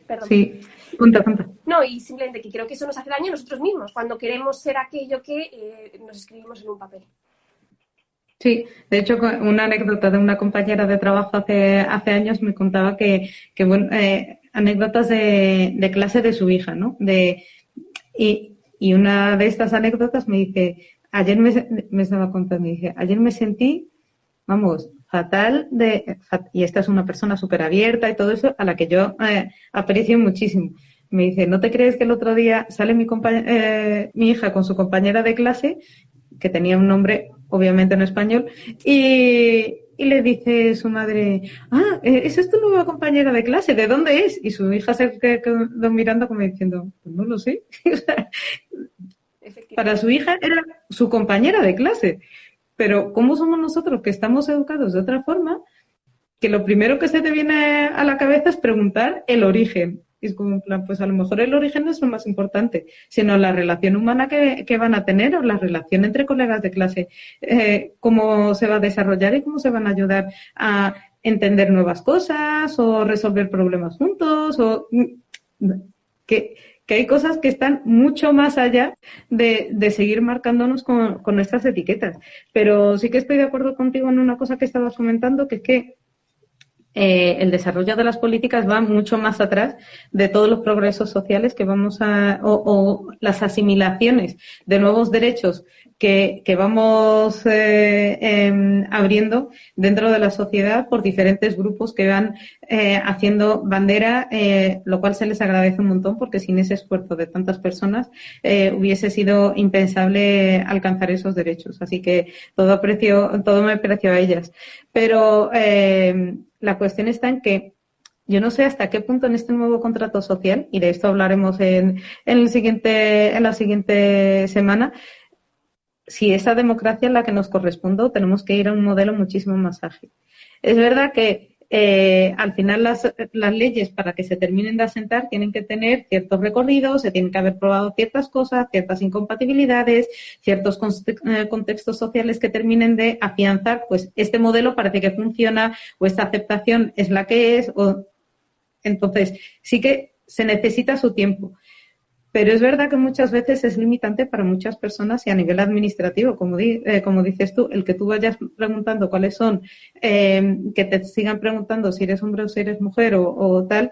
Perdón. Sí, punto. No, y simplemente que creo que eso nos hace daño a nosotros mismos, cuando queremos ser aquello que nos escribimos en un papel. Sí, de hecho, una anécdota de una compañera de trabajo hace años me contaba que bueno, anécdotas de clase de su hija, ¿no? Y una de estas anécdotas me dice, me estaba contando, me dice, ayer me sentí, vamos, fatal y esta es una persona súper abierta y todo eso, a la que yo aprecio muchísimo. Me dice, ¿no te crees que el otro día sale mi hija con su compañera de clase, que tenía un nombre obviamente en español, y le dice su madre, esa es tu nueva compañera de clase, ¿de dónde es? Y su hija se quedó mirando como diciendo, pues no lo sé. Para su hija era su compañera de clase. Pero ¿cómo somos nosotros que estamos educados de otra forma? Que lo primero que se te viene a la cabeza es preguntar el origen. Y es como, en plan, pues a lo mejor el origen no es lo más importante, sino la relación humana que van a tener o la relación entre colegas de clase, cómo se va a desarrollar y cómo se van a ayudar a entender nuevas cosas o resolver problemas juntos o que, que hay cosas que están mucho más allá de seguir marcándonos con estas etiquetas. Pero sí que estoy de acuerdo contigo en una cosa que estabas comentando, que es que el desarrollo de las políticas va mucho más atrás de todos los progresos sociales que o las asimilaciones de nuevos derechos que vamos abriendo dentro de la sociedad por diferentes grupos que van haciendo bandera, lo cual se les agradece un montón porque sin ese esfuerzo de tantas personas hubiese sido impensable alcanzar esos derechos. Así que todo me aprecio a ellas. Pero la cuestión está en que yo no sé hasta qué punto en este nuevo contrato social, y de esto hablaremos en la siguiente semana, si esa democracia es la que nos corresponde o tenemos que ir a un modelo muchísimo más ágil. Es verdad que al final las leyes para que se terminen de asentar tienen que tener ciertos recorridos, se tienen que haber probado ciertas cosas, ciertas incompatibilidades, ciertos contextos sociales que terminen de afianzar, pues este modelo parece que funciona o esta aceptación es la que es. Entonces, sí que se necesita su tiempo. Pero es verdad que muchas veces es limitante para muchas personas y a nivel administrativo, como dices tú, el que tú vayas preguntando cuáles son, que te sigan preguntando si eres hombre o si eres mujer o tal,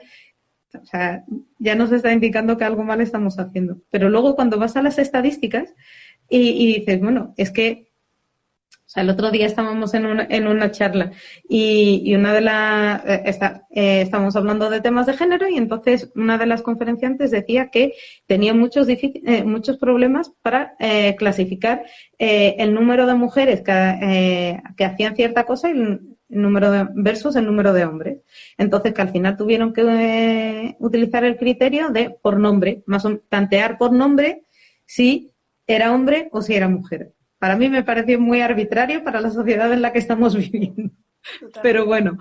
o sea, ya nos está indicando que algo mal estamos haciendo. Pero luego cuando vas a las estadísticas y dices, bueno, es que o sea, el otro día estábamos en una charla y una de estábamos hablando de temas de género y entonces una de las conferenciantes decía que tenía muchos problemas para clasificar el número de mujeres que hacían cierta cosa y el número versus el número de hombres. Entonces que al final tuvieron que utilizar el criterio de por nombre, tantear por nombre si era hombre o si era mujer. Para mí me pareció muy arbitrario para la sociedad en la que estamos viviendo. Total. Pero bueno,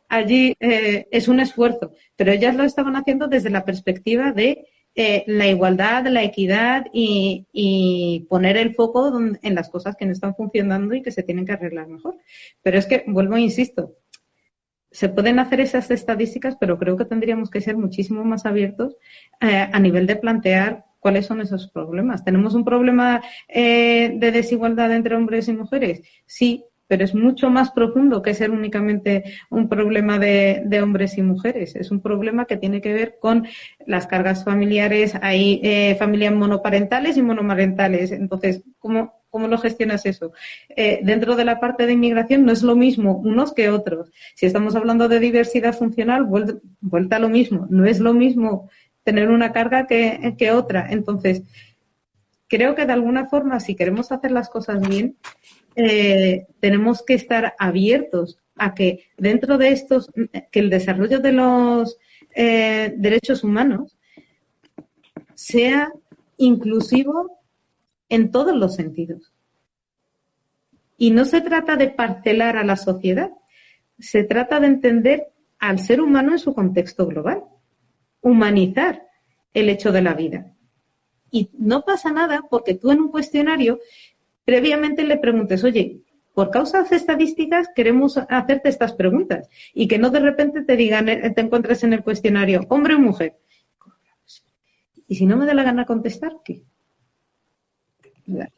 allí es un esfuerzo. Pero ellas lo estaban haciendo desde la perspectiva de la igualdad, la equidad y poner el foco en las cosas que no están funcionando y que se tienen que arreglar mejor. Pero es que, vuelvo e insisto, se pueden hacer esas estadísticas, pero creo que tendríamos que ser muchísimo más abiertos a nivel de plantear cuáles son esos problemas. ¿Tenemos un problema de desigualdad entre hombres y mujeres? Sí, pero es mucho más profundo que ser únicamente un problema de hombres y mujeres. Es un problema que tiene que ver con las cargas familiares. Hay familias monoparentales y monomarentales. Entonces, ¿cómo lo gestionas eso? Dentro de la parte de inmigración no es lo mismo unos que otros. Si estamos hablando de diversidad funcional, vuelta a lo mismo. No es lo mismo tener una carga que otra. Entonces, creo que de alguna forma, si queremos hacer las cosas bien, tenemos que estar abiertos a que dentro de que el desarrollo de los derechos humanos sea inclusivo en todos los sentidos. Y no se trata de parcelar a la sociedad, se trata de entender al ser humano en su contexto global. Humanizar el hecho de la vida. Y no pasa nada porque tú en un cuestionario previamente le preguntes, oye, por causas estadísticas queremos hacerte estas preguntas y que no de repente te digan, te encuentres en el cuestionario, hombre o mujer. Y si no me da la gana contestar, ¿qué?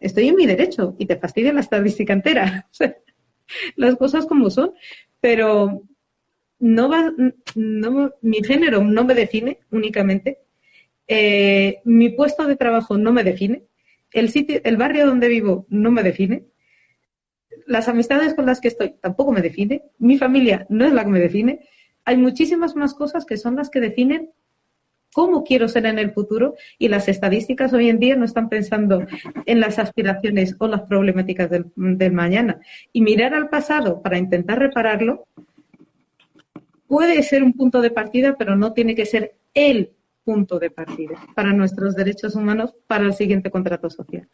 Estoy en mi derecho y te fastidia la estadística entera. O sea, las cosas como son. Pero mi género no me define únicamente. Mi puesto de trabajo no me define. El barrio donde vivo no me define. Las amistades con las que estoy tampoco me define. Mi familia no es la que me define. Hay muchísimas más cosas que son las que definen cómo quiero ser en el futuro, y las estadísticas hoy en día no están pensando en las aspiraciones o las problemáticas del mañana. Y mirar al pasado para intentar repararlo puede ser un punto de partida, pero no tiene que ser el punto de partida para nuestros derechos humanos para el siguiente contrato social.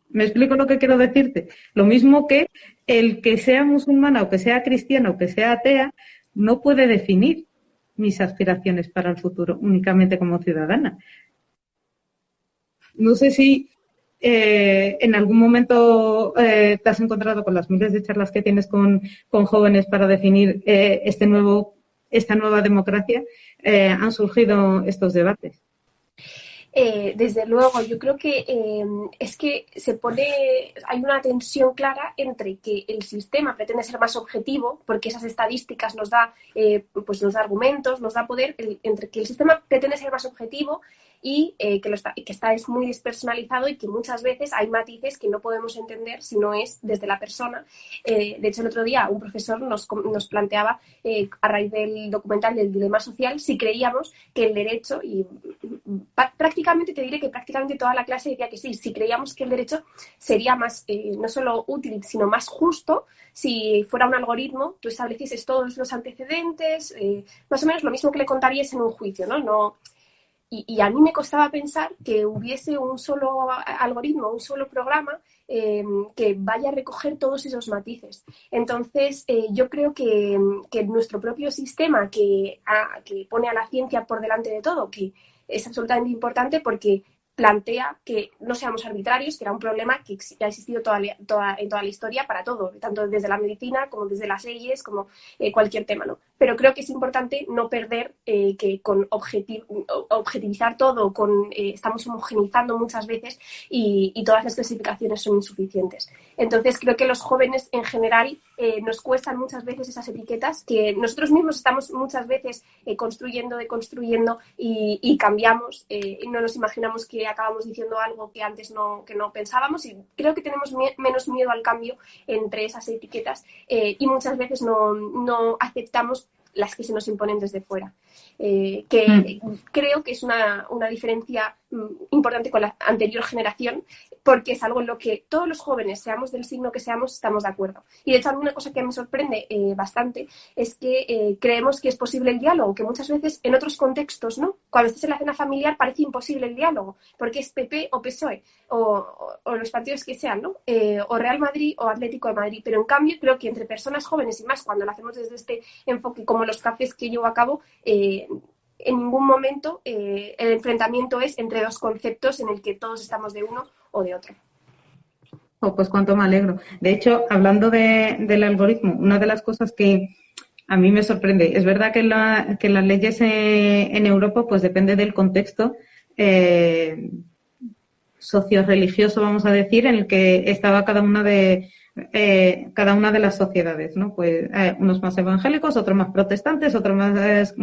¿Me explico lo que quiero decirte? Lo mismo que el que sea musulmana o que sea cristiana o que sea atea no puede definir mis aspiraciones para el futuro únicamente como ciudadana. No sé si en algún momento te has encontrado con las miles de charlas que tienes con jóvenes para definir esta nueva democracia. Han surgido estos debates. Desde luego, yo creo que es que hay una tensión clara entre que el sistema pretende ser más objetivo, porque esas estadísticas nos da argumentos, nos da poder, entre que el sistema pretende ser más objetivo y que es muy despersonalizado, y que muchas veces hay matices que no podemos entender si no es desde la persona. De hecho, el otro día un profesor nos planteaba, a raíz del documental del dilema social, si creíamos que el derecho, y prácticamente te diré que prácticamente toda la clase decía que sí, si creíamos que el derecho sería más, no solo útil, sino más justo si fuera un algoritmo, tú establecieses todos los antecedentes, más o menos lo mismo que le contarías en un juicio, ¿no? Y a mí me costaba pensar que hubiese un solo algoritmo, un solo programa que vaya a recoger todos esos matices. Entonces, yo creo que nuestro propio sistema, que pone a la ciencia por delante de todo, que es absolutamente importante porque plantea que no seamos arbitrarios, que era un problema que ha existido en toda la historia para todo, tanto desde la medicina como desde las leyes, como cualquier tema, ¿no? Pero creo que es importante no perder que con objetivizar todo, estamos homogeneizando muchas veces y todas las clasificaciones son insuficientes. Entonces, creo que los jóvenes en general nos cuestan muchas veces esas etiquetas que nosotros mismos estamos muchas veces construyendo, deconstruyendo y cambiamos y no nos imaginamos que acabamos diciendo algo que antes no pensábamos, y creo que tenemos menos miedo al cambio entre esas etiquetas y muchas veces no aceptamos las que se nos imponen desde fuera. Creo que es una diferencia importante con la anterior generación, porque es algo en lo que todos los jóvenes, seamos del signo que seamos, estamos de acuerdo. Y de hecho, alguna cosa que me sorprende bastante es que creemos que es posible el diálogo, que muchas veces en otros contextos, ¿no? Cuando estás en la cena familiar parece imposible el diálogo, porque es PP o PSOE, o los partidos que sean, ¿no? O Real Madrid o Atlético de Madrid. Pero en cambio, creo que entre personas jóvenes, y más cuando lo hacemos desde este enfoque, como los cafés que llevo a cabo, en ningún momento el enfrentamiento es entre dos conceptos en el que todos estamos de uno o de otro. Oh, pues cuánto me alegro. De hecho, hablando del algoritmo, una de las cosas que a mí me sorprende, es verdad que las leyes en Europa pues depende del contexto socio-religioso, vamos a decir, en el que estaba cada una de las sociedades, ¿no? Pues unos más evangélicos, otros más protestantes, otros más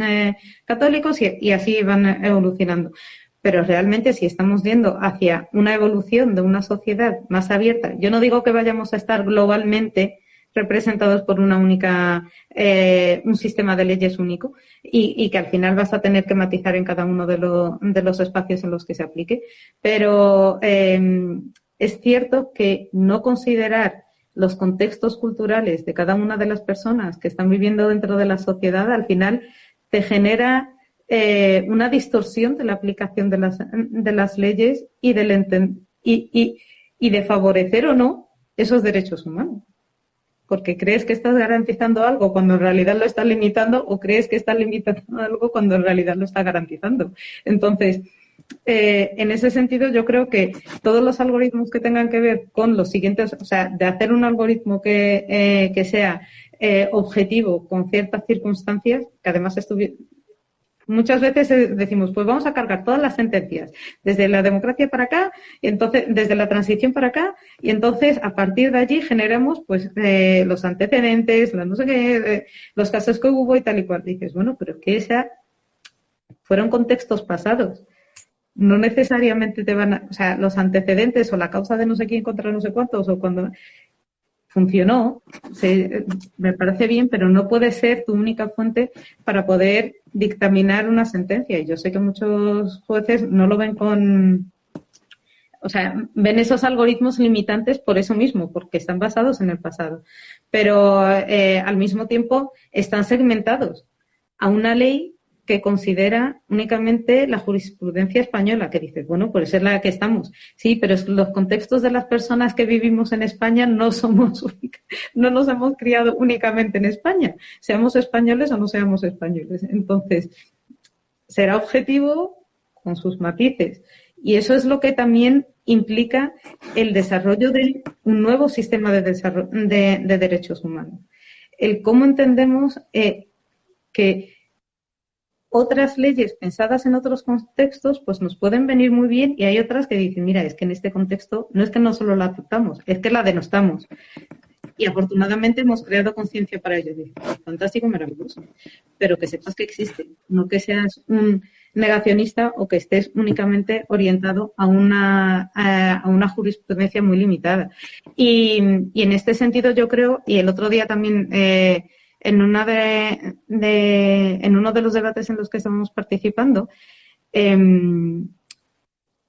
católicos, y así van evolucionando. Pero realmente, si estamos yendo hacia una evolución de una sociedad más abierta, yo no digo que vayamos a estar globalmente representados por un sistema de leyes único, y que al final vas a tener que matizar en cada uno de los espacios en los que se aplique. Pero es cierto que no considerar los contextos culturales de cada una de las personas que están viviendo dentro de la sociedad, al final te genera una distorsión de la aplicación de las leyes y de favorecer o no esos derechos humanos. Porque crees que estás garantizando algo cuando en realidad lo estás limitando, o crees que estás limitando algo cuando en realidad lo estás garantizando. Entonces, en ese sentido, yo creo que todos los algoritmos que tengan que ver con los siguientes, o sea, de hacer un algoritmo que sea objetivo con ciertas circunstancias, que además Muchas veces decimos, pues vamos a cargar todas las sentencias, desde la democracia para acá, y entonces, desde la transición para acá, y entonces a partir de allí generamos pues los antecedentes, no sé qué, los casos que hubo y tal y cual. Dices, bueno, pero es que fueron contextos pasados. No necesariamente te van a, o sea, los antecedentes o la causa de no sé quién contra no sé cuántos o cuando funcionó, me parece bien, pero no puede ser tu única fuente para poder dictaminar una sentencia. Y yo sé que muchos jueces no lo ven o sea, ven esos algoritmos limitantes por eso mismo, porque están basados en el pasado. Pero al mismo tiempo están segmentados a una ley que considera únicamente la jurisprudencia española, que dices, bueno, pues es la que estamos. Sí, pero los contextos de las personas que vivimos en España no nos hemos criado únicamente en España, seamos españoles o no seamos españoles. Entonces, será objetivo con sus matices. Y eso es lo que también implica el desarrollo de un nuevo sistema de derechos humanos. El cómo entendemos que otras leyes pensadas en otros contextos pues nos pueden venir muy bien y hay otras que dicen, mira, es que en este contexto no es que no solo la aceptamos, es que la denostamos. Y afortunadamente hemos creado conciencia para ello. Fantástico, maravilloso. Pero que sepas que existe, no que seas un negacionista o que estés únicamente orientado a una jurisprudencia muy limitada. Y en este sentido yo creo, y el otro día también en uno de los debates en los que estábamos participando,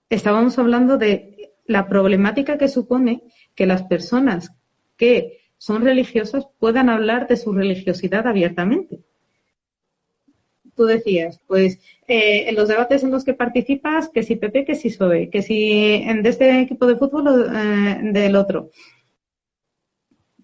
estábamos hablando de la problemática que supone que las personas que son religiosas puedan hablar de su religiosidad abiertamente. Tú decías, pues en los debates en los que participas, que si PP, que si PSOE, que si de este equipo de fútbol o del otro.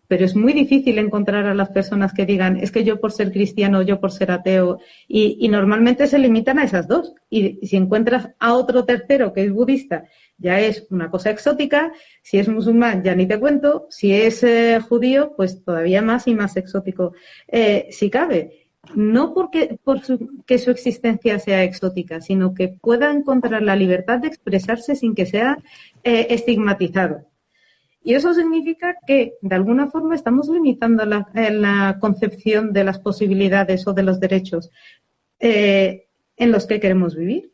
Pero es muy difícil encontrar a las personas que digan, es que yo por ser cristiano, yo por ser ateo, y normalmente se limitan a esas dos. Y si encuentras a otro tercero que es budista, ya es una cosa exótica. Si es musulmán, ya ni te cuento. Si es judío, pues todavía más y más exótico, si cabe. No porque que su existencia sea exótica, sino que pueda encontrar la libertad de expresarse sin que sea estigmatizado. Y eso significa que, de alguna forma, estamos limitando la concepción de las posibilidades o de los derechos en los que queremos vivir.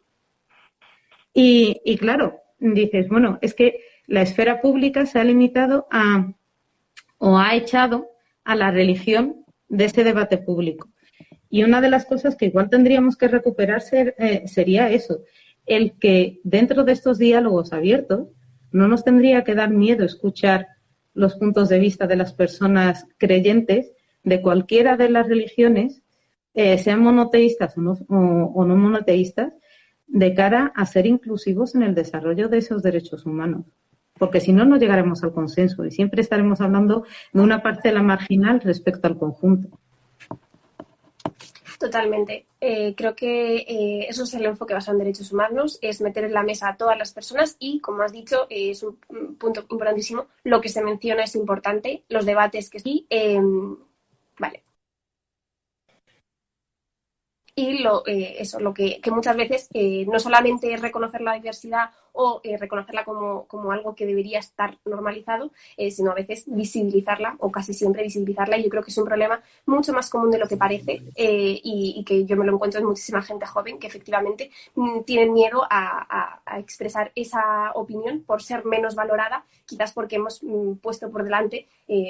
Y claro, dices, bueno, es que la esfera pública se ha limitado o ha echado a la religión de ese debate público. Y una de las cosas que igual tendríamos que recuperar sería eso, el que dentro de estos diálogos abiertos no nos tendría que dar miedo escuchar los puntos de vista de las personas creyentes de cualquiera de las religiones, sean monoteístas o no monoteístas, de cara a ser inclusivos en el desarrollo de esos derechos humanos. Porque si no, no llegaremos al consenso y siempre estaremos hablando de una parcela marginal respecto al conjunto. Totalmente. Creo que eso es el enfoque basado en derechos humanos, es meter en la mesa a todas las personas y, como has dicho, es un punto importantísimo. Lo que se menciona es importante, los debates que sí. Vale. Y lo que muchas veces no solamente es reconocer la diversidad o reconocerla como algo que debería estar normalizado, sino a veces visibilizarla o casi siempre visibilizarla. Y yo creo que es un problema mucho más común de lo que parece y que yo me lo encuentro en muchísima gente joven que efectivamente tienen miedo a expresar esa opinión por ser menos valorada, quizás porque hemos puesto por delante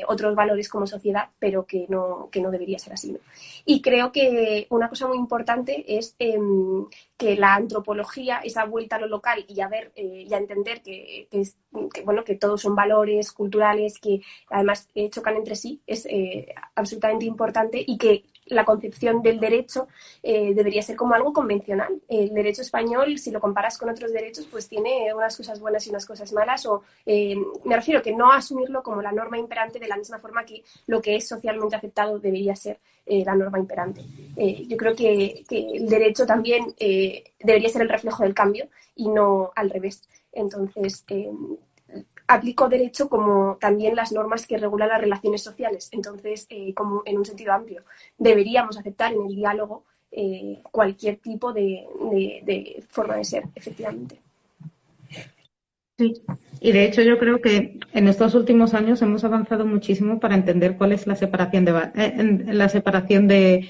otros valores como sociedad, pero que no debería ser así, ¿no? Y creo que una cosa muy importante es que la antropología, esa vuelta a lo local y a ver y a entender que todos son valores culturales que además chocan entre sí, es absolutamente importante y que la concepción del derecho debería ser como algo convencional. El derecho español, si lo comparas con otros derechos, pues tiene unas cosas buenas y unas cosas malas, o me refiero que no asumirlo como la norma imperante de la misma forma que lo que es socialmente aceptado debería ser la norma imperante. Yo creo que el derecho también debería ser el reflejo del cambio y no al revés. Entonces, aplico derecho como también las normas que regulan las relaciones sociales. Entonces, como en un sentido amplio, deberíamos aceptar en el diálogo cualquier tipo de forma de ser, efectivamente. Sí, y de hecho yo creo que en estos últimos años hemos avanzado muchísimo para entender cuál es la separación de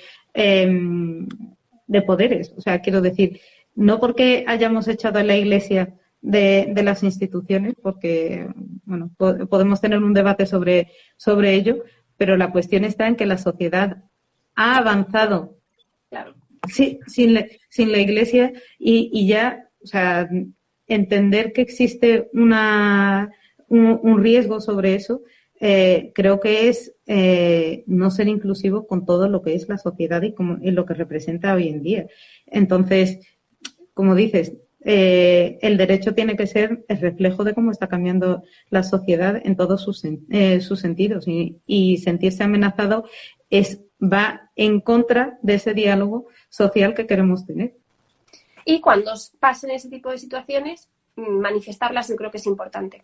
poderes. O sea, quiero decir, no porque hayamos echado a la Iglesia de las instituciones, porque bueno, podemos tener un debate sobre ello, pero la cuestión está en que la sociedad ha avanzado, claro, sí, sin la Iglesia y ya, o sea, entender que existe un riesgo sobre eso, creo que es no ser inclusivo con todo lo que es la sociedad y lo que representa hoy en día. Entonces, como dices, el derecho tiene que ser el reflejo de cómo está cambiando la sociedad en todos sus sentidos y sentirse amenazado va en contra de ese diálogo social que queremos tener. Y cuando pasen ese tipo de situaciones, manifestarlas yo creo que es importante.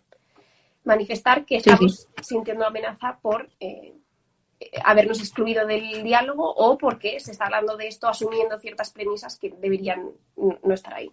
Manifestar que estamos sintiendo amenaza por habernos excluido del diálogo o porque se está hablando de esto asumiendo ciertas premisas que deberían no estar ahí.